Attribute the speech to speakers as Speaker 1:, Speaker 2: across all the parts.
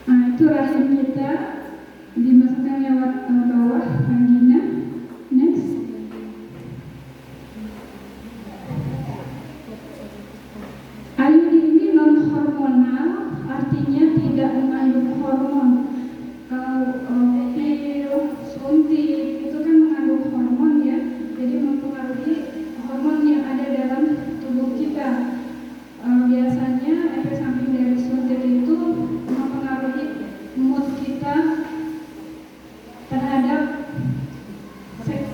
Speaker 1: Nah, itu rahim kita dimasukkan lewat bawah vagina. Next. IUD ini non hormonal, artinya tidak mengandung hormon. Kalau pil, suntik itu kan mengandung hormon ya, jadi mempengaruhi hormon yang ada dalam tubuh kita. Biasanya efek samping dari suntik itu mempengaruhi mood kita terhadap seks,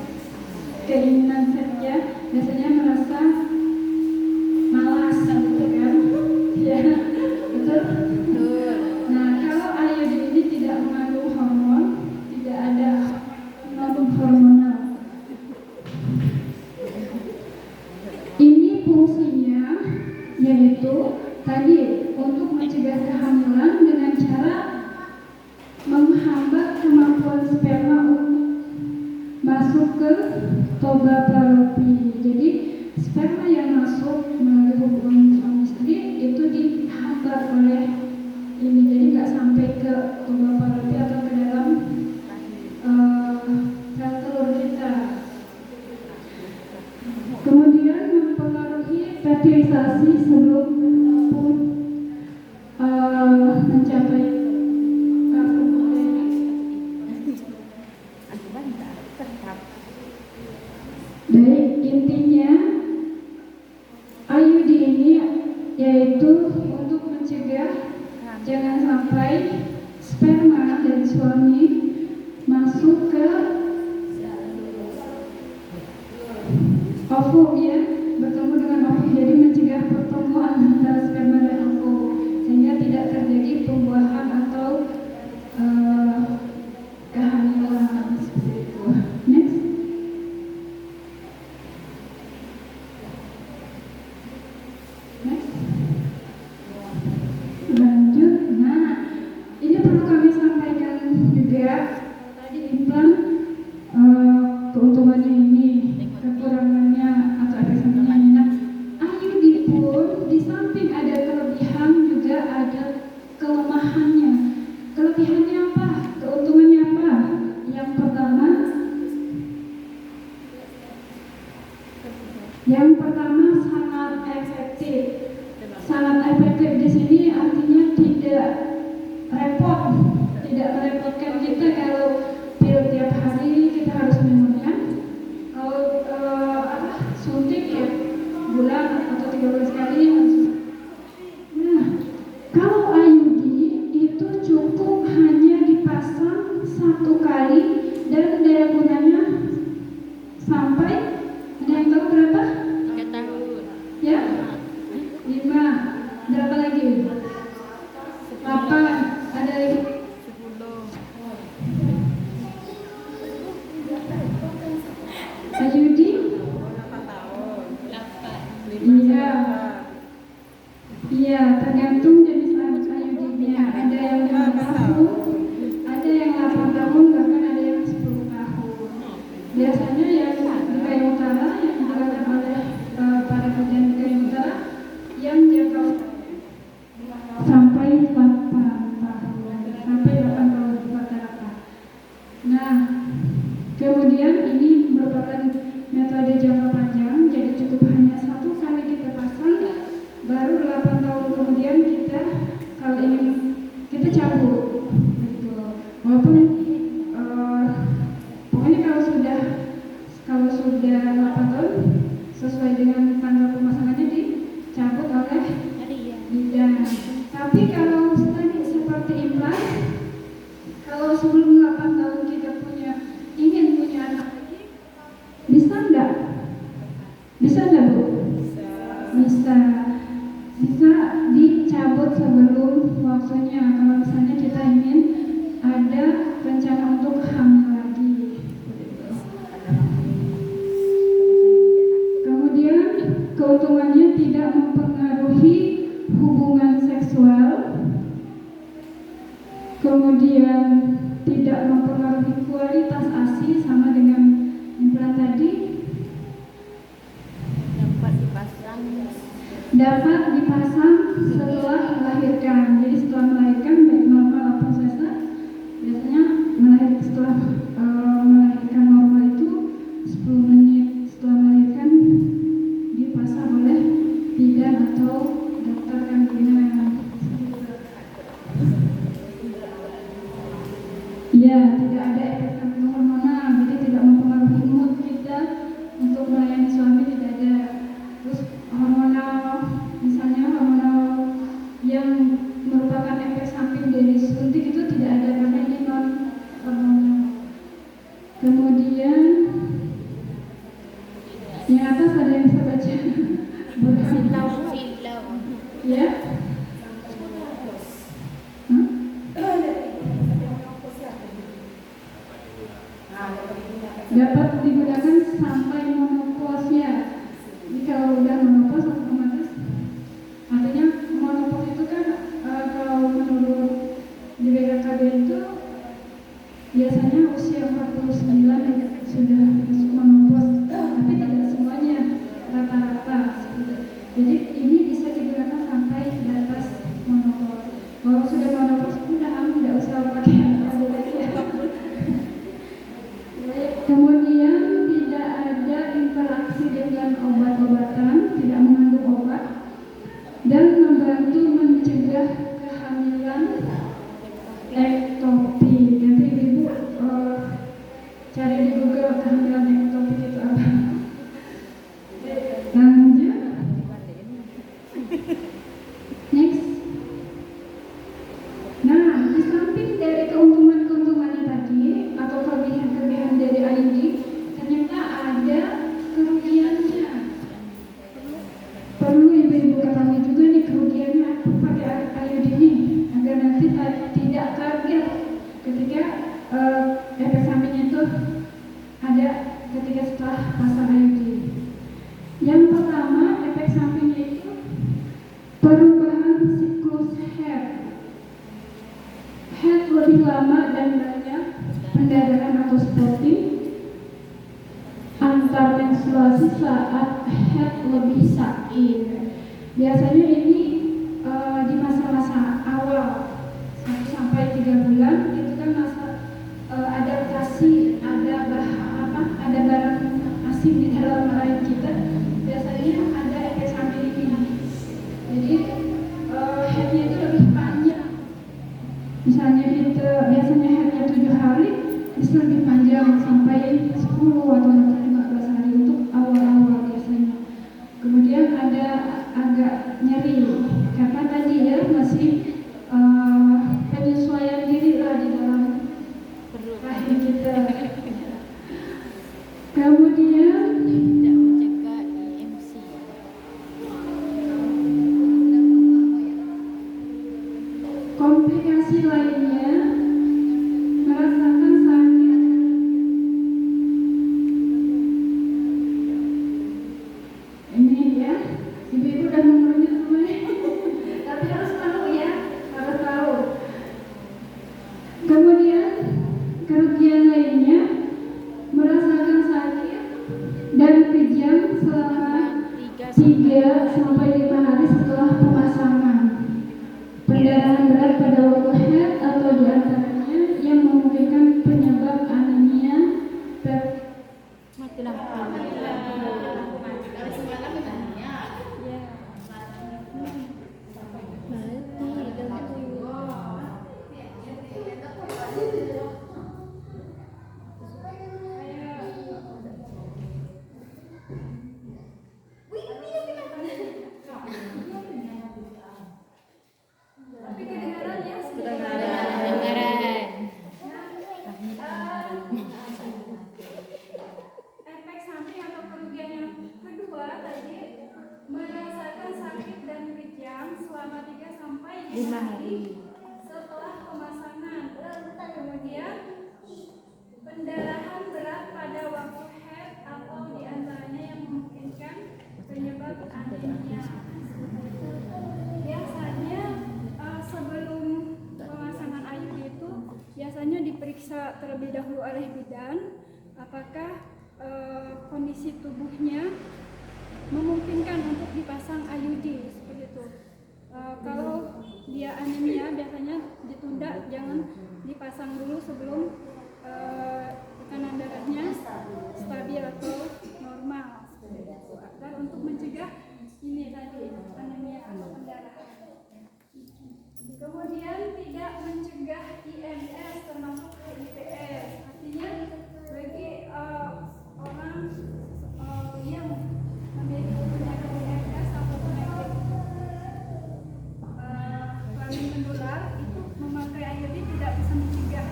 Speaker 1: keinginan seksnya, biasanya merasa malas gitu kan. Ya, betul. Nah, kalau IUD ini tidak mengandung hormon, tidak ada non hormonal. Ini fungsinya yaitu tadi untuk mencegah kehamilan dengan cara menghambat kemampuan sperma untuk masuk ke toga Fallopi. Jadi sperma yang masuk melalui hubungan suami istri itu dihambat oleh ini, jadi nggak sampai ke toga Fallopi atau ke dalam sel telur kita. Kemudian mempengaruhi fertilisasi sebelum pun mencapai baik, intinya IUD ini yaitu untuk mencegah jangan sampai sperma dari suami masuk ke ovum ya, bertemu dengan ovum, jadi mencegah pertemuan antara sperma dan ovum sehingga tidak terjadi pembuahan atau kehamilan seperti itu. Next. Lanjut. Nah, ini perlu kami sampaikan juga, tadi implan keuntungannya ini, kekurangannya atau efek sampingnya ini. Nah, IUD pun di samping ada kelebihan juga ada kelemahannya. Kelebihannya apa? Keuntungannya apa? Yang pertama sangat efektif. Sangat efektif di sini artinya tidak repot, tidak merepotkan kita kalau pil tiap hari kita harus minumnya. Kalau suntik ya bulan atau 3 bulan sekali. Nah, kalau IUD itu cukup hanya dipasang 1 kali dan daya gunanya sampai, ada yang tahu berapa?
Speaker 2: 3 tahun.
Speaker 1: Ya, 5. Berapa lagi? 8. Ada lagi?
Speaker 2: 10.
Speaker 1: IUD?
Speaker 2: 8.
Speaker 1: Iya, tergantung jenis IUD-nya. Ada yang 5 tahun, ada yang 8 tahun, bahkan ada yang 10 tahun. Biasanya yang di Kayu Utara yang digunakan oleh para pekerjaan di Kayu Utara yang jangka sampai 8 tahun, sampai 8 tahun rata-rata. Nah, kemudian ini merupakan metode jangka panjang, jadi cukup hanya 1 kali kita pasang, baru 8 tahun kemudian kita kalau ingin kita cabut gitu. Walaupun pokoknya kalau sudah 8 tahun sesuai dengan tanggal pemasangannya dicabut oleh bidan. Tapi kalau tadi seperti implan, kalau sebelum 8 tahun kita ingin punya anak lagi, bisa enggak? Bisa enggak, Bu? Bisa dicabut sebelum waktunya kalau misalnya kita ingin ada rencana untuk hamil lagi. Kemudian keuntungannya tidak mempengaruhi hubungan seksual, kemudian tidak mempengaruhi kualitas ASI sama dengan implan tadi.
Speaker 2: Dapat dipasang
Speaker 1: atas ada yang bisa baca?
Speaker 2: Silau.
Speaker 1: Ya? Hah? Dapat digunakan sampai monoposnya. Jadi kalau udah monopos otomatis artinya monopos itu kan kalau menurut di BKKB itu biasanya usia 49 sudah masuk menopause, tapi tidak semuanya, rata-rata. Jadi ini bisa digunakan sampai di atas menopause. Kalau sudah menopause udah tidak usah pakai ada lagi ya. Kemudian tidak ada interaksi dengan obat-obatan, tidak mengandung obat, dan membantu mencegah kehamilan ektopi. Nanti ibu cari di Google kehamilan ektopi itu apa. Lanjut. Next. Nah, di samping dari keuntungan-keuntungannya tadi atau kelebihan-kelebihan dari IUD, ternyata ada kerugiannya. Perlu ibu-ibu ketahui juga nih kerugiannya apa pakai IUD ini agar nanti tidak kaget ketika efek sampingnya itu ada ketika setelah pasang IUD. Yang pertama, efek sampingnya itu perubahan siklus head. Head lebih lama dan banyak pendarahan atau spotting antar menstruasi saat head lebih sakit. Biasanya ini di masa-masa awal 1 sampai 3 bulan itu kan masa adaptasi, ada barang asing di dalam rahim kita. Biasanya ada efek samping ini. Jadi headnya itu lebih panjang. Misalnya kita biasanya headnya 7 hari, bisa lebih panjang sampai 10 atau mungkin 15 hari untuk awal-awal biasanya. Kemudian ada agak nyeri karena tadi ya masih penyesuaian diri lah di dalam rahim kita. Kemudian
Speaker 2: Tidak mencegah IMC.
Speaker 1: komplikasi lainnya merasakan sakit. Ini ya, ibu-ibu udah nomornya semua. Tapi harus tahu ya, harus tahu. Kemudian kerugian lainnya merasakan sakit dan kejang selama 3 sampai 5 hari setelah pemasangan. Pendarahan berat pada waktu head atau diantaranya yang memungkinkan penyebab anemia
Speaker 2: Mati lampu. Kedengaran.
Speaker 1: Efek samping atau kerugian yang kedua tadi merasakan sakit dan kejang selama 3 sampai 5 hari setelah pemasangan. Kemudian pendarahan berat pada waktu head atau diantaranya yang memungkinkan penyebab anemia. Biasanya sebelum pemasangan IUD itu biasanya diperiksa terlebih dahulu oleh bidan apakah kondisi tubuhnya memungkinkan untuk dipasang IUD seperti itu. Kalau dia anemia biasanya ditunda, jangan dipasang dulu sebelum tekanan darahnya stabil atau normal seperti itu. Agar untuk mencegah ini tadi anemia atau pendarahan. Kemudian tidak mencegah IMS termasuk HIVS. Artinya bagi orang yang memiliki penyakit IMS atau penyakit kelamin menular itu memakai IUD tidak bisa mencegah.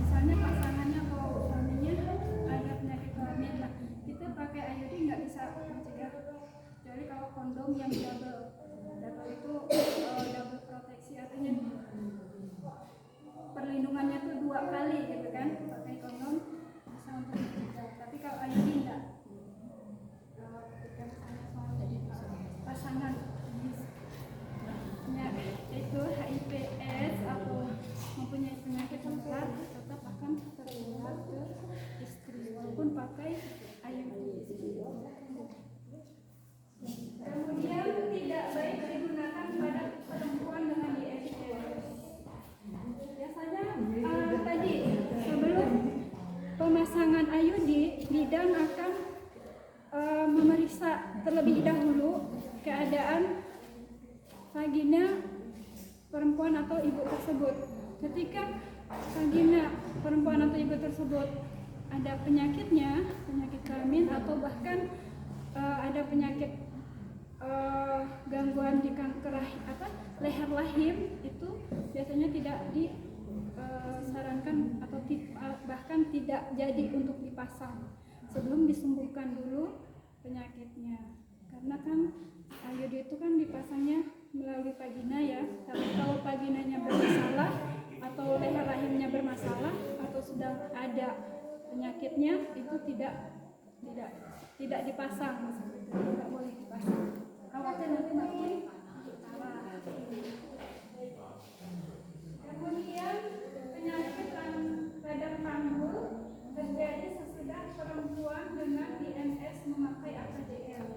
Speaker 1: Misalnya pasangannya atau suaminya ada penyakit kelamin, kita pakai IUD nggak bisa mencegah, kecuali kalau kondom yang double itu double proteksi, artinya perlindungannya tuh 2 kali gitu kan, pakai kondom bisa untuk mencegah. Tapi kalau IUD enggak. Ketika misalnya suami pasangan itu HIV/AIDS atau mempunyai penyakit menular, tetap akan tertular ke istri walaupun pakai IUD. Kemudian tidak baik digunakan pada perempuan dengan ISDS. Biasanya tadi sebelum pemasangan IUD, bidan akan memeriksa terlebih dahulu keadaan vagina perempuan atau ibu tersebut. Ketika vagina perempuan atau ibu tersebut ada penyakitnya, penyakit kelamin atau bahkan ada penyakit gangguan di kanker leher rahim, itu biasanya tidak disarankan atau bahkan tidak jadi untuk dipasang sebelum disembuhkan dulu penyakitnya. Karena kan IUD itu kan dipasangnya melalui vagina ya. Tapi kalau vaginanya bermasalah atau leher rahimnya bermasalah atau sudah ada penyakitnya, itu tidak dipasang, tidak boleh dipasang. Khawatir nanti makin parah. Kemudian penyakit radang panggul terjadi sesudah perempuan dengan IMS memakai AKDL.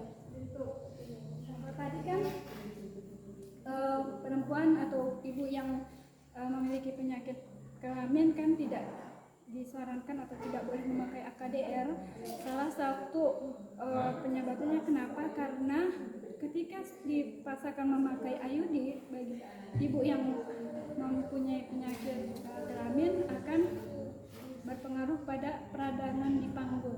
Speaker 1: Tadi kan perempuan atau ibu yang memiliki penyakit kelamin kan tidak disarankan atau tidak boleh memakai AKDR. Salah satu penyebabnya kenapa? Karena ketika dipaksakan memakai IUD bagi ibu yang mempunyai penyakit kelamin akan berpengaruh pada peradangan di panggul.